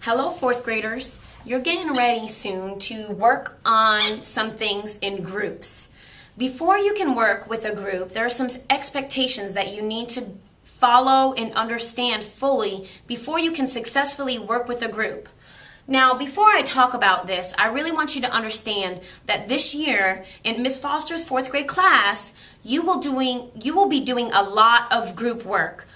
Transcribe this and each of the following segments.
Hello, fourth graders. You're getting ready soon to work on some things in groups. Before you can work with a group, there are some expectations that you need to follow and understand fully before you can successfully work with a group. Now, before I talk about this, I really want you to understand that this year in Miss Foster's fourth grade class, you will be doing a lot of group work.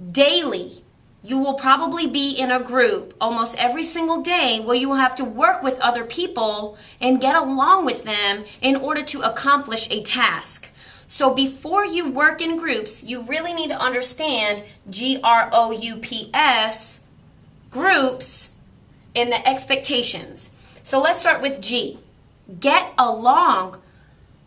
Daily, you will probably be in a group almost every single day where you will have to work with other people and get along with them in order to accomplish a task. So before you work in groups, you really need to understand GROUPS, groups, and the expectations. So let's start with G. Get along.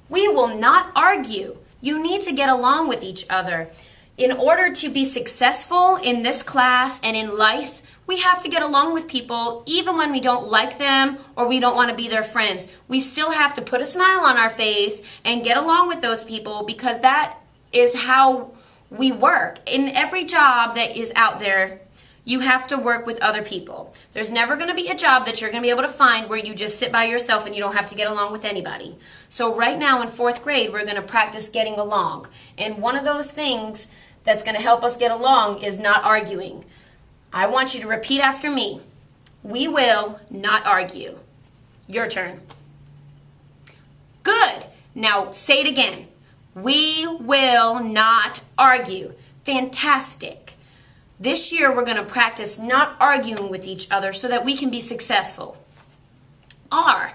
We will not argue. You need to get along with each other. In order to be successful in this class and in life, we have to get along with people even when we don't like them or we don't want to be their friends. We still have to put a smile on our face and get along with those people because that is how we work. In every job that is out there, you have to work with other people. There's never going to be a job that you're going to be able to find where you just sit by yourself and you don't have to get along with anybody. So right now in fourth grade, we're going to practice getting along. And one of those things that's going to help us get along is not arguing. I want you to repeat after me. We will not argue. Your turn. Good. Now say it again. We will not argue. Fantastic. This year we're going to practice not arguing with each other so that we can be successful. R.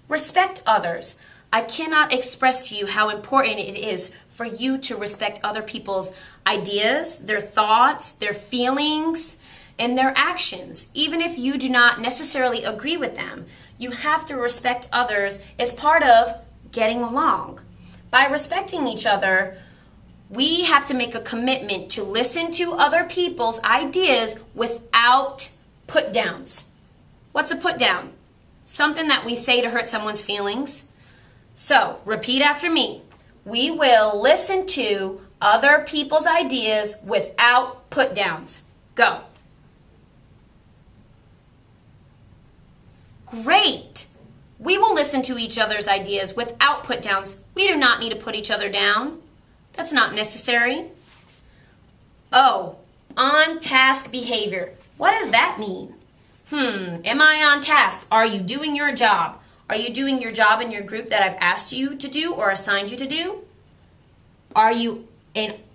Respect others. I cannot express to you how important it is for you to respect other people's ideas, their thoughts, their feelings, and their actions. Even if you do not necessarily agree with them, you have to respect others as part of getting along. By respecting each other, we have to make a commitment to listen to other people's ideas without put-downs. What's a put-down? Something that we say to hurt someone's feelings. So, repeat after me. We will listen to other people's ideas without put-downs. Go. Great. We will listen to each other's ideas without put-downs. We do not need to put each other down. That's not necessary. O, on-task behavior. What does that mean? Am I on task? Are you doing your job? Are you doing your job in your group that I've asked you to do or assigned you to do?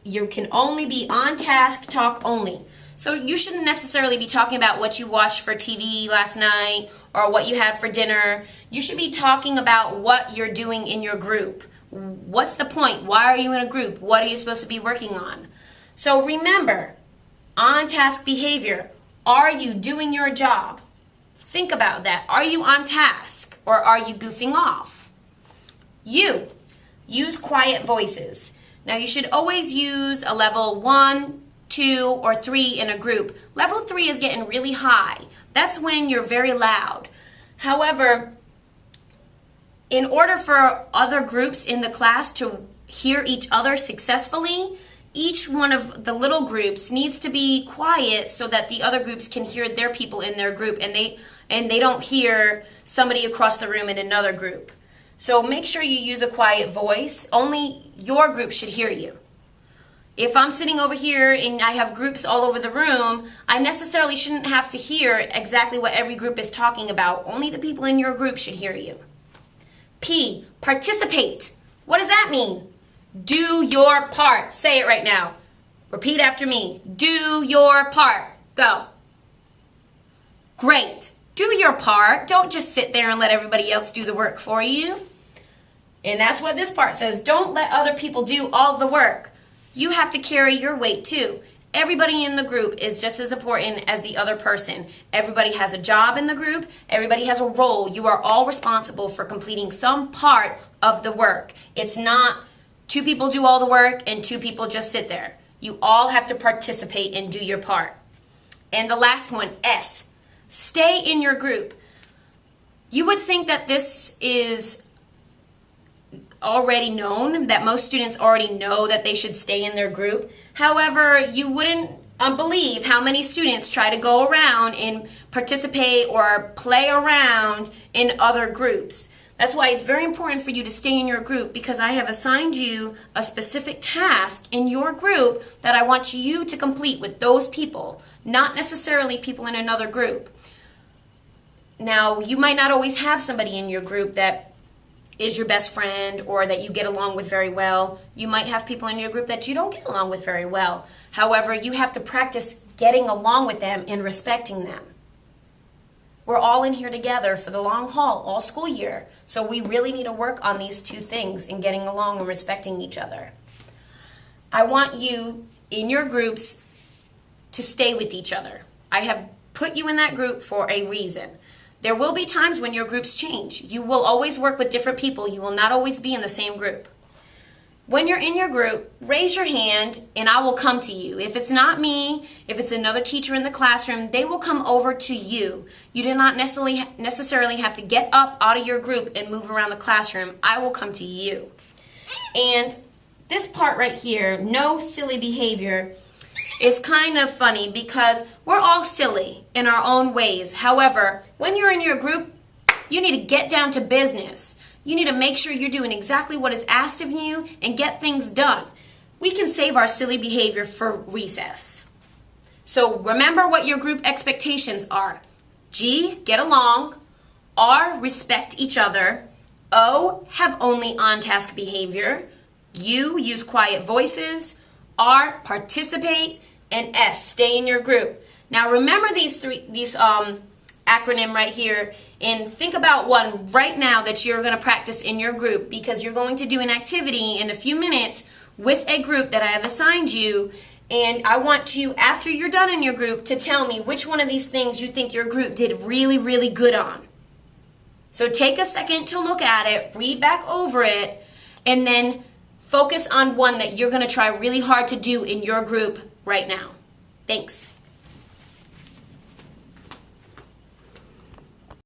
You can only be on task, talk only. So you shouldn't necessarily be talking about what you watched for TV last night or what you had for dinner. You should be talking about what you're doing in your group. What's the point? Why are you in a group? What are you supposed to be working on? So remember, on-task behavior. Are you doing your job? Think about that. Are you on task or are you goofing off? U, use quiet voices. Now you should always use a level 1, 2, or 3 in a group. Level 3 is getting really high. That's when you're very loud. However, in order for other groups in the class to hear each other successfully, each one of the little groups needs to be quiet so that the other groups can hear their people in their group and they don't hear somebody across the room in another group. So make sure you use a quiet voice. Only your group should hear you. If I'm sitting over here and I have groups all over the room, I necessarily shouldn't have to hear exactly what every group is talking about. Only the people in your group should hear you. P, participate. What does that mean? Do your part. Say it right now. Repeat after me. Do your part. Go. Great. Do your part. Don't just sit there and let everybody else do the work for you. And that's what this part says. Don't let other people do all the work. You have to carry your weight too. Everybody in the group is just as important as the other person. Everybody has a job in the group. Everybody has a role. You are all responsible for completing some part of the work. It's not 2 people do all the work and 2 people just sit there. You all have to participate and do your part. And the last one, S, stay in your group. You would think that this is already known, that most students already know that they should stay in their group. However, you wouldn't believe how many students try to go around and participate or play around in other groups. That's why it's very important for you to stay in your group, because I have assigned you a specific task in your group that I want you to complete with those people, not necessarily people in another group. Now, you might not always have somebody in your group that is your best friend or that you get along with very well. You might have people in your group that you don't get along with very well. However, you have to practice getting along with them and respecting them. We're all in here together for the long haul, all school year. So we really need to work on these two things in getting along and respecting each other. I want you in your groups to stay with each other. I have put you in that group for a reason. There will be times when your groups change. You will always work with different people. You will not always be in the same group. When you're in your group, raise your hand and I will come to you. If it's not me, if it's another teacher in the classroom, they will come over to you. You do not necessarily have to get up out of your group and move around the classroom. I will come to you. And this part right here, no silly behavior, is kind of funny because we're all silly in our own ways. However, when you're in your group, you need to get down to business. You need to make sure you're doing exactly what is asked of you and get things done. We can save our silly behavior for recess. So remember what your group expectations are. G, get along. R, respect each other. O, have only on-task behavior. U, use quiet voices. R, participate. And S, stay in your group. Now remember these acronym right here, and think about one right now that you're going to practice in your group, because you're going to do an activity in a few minutes with a group that I have assigned you, and I want you, after you're done in your group, to tell me which one of these things you think your group did really, really good on. So take a second to look at it, read back over it, and then focus on one that you're going to try really hard to do in your group right now. Thanks.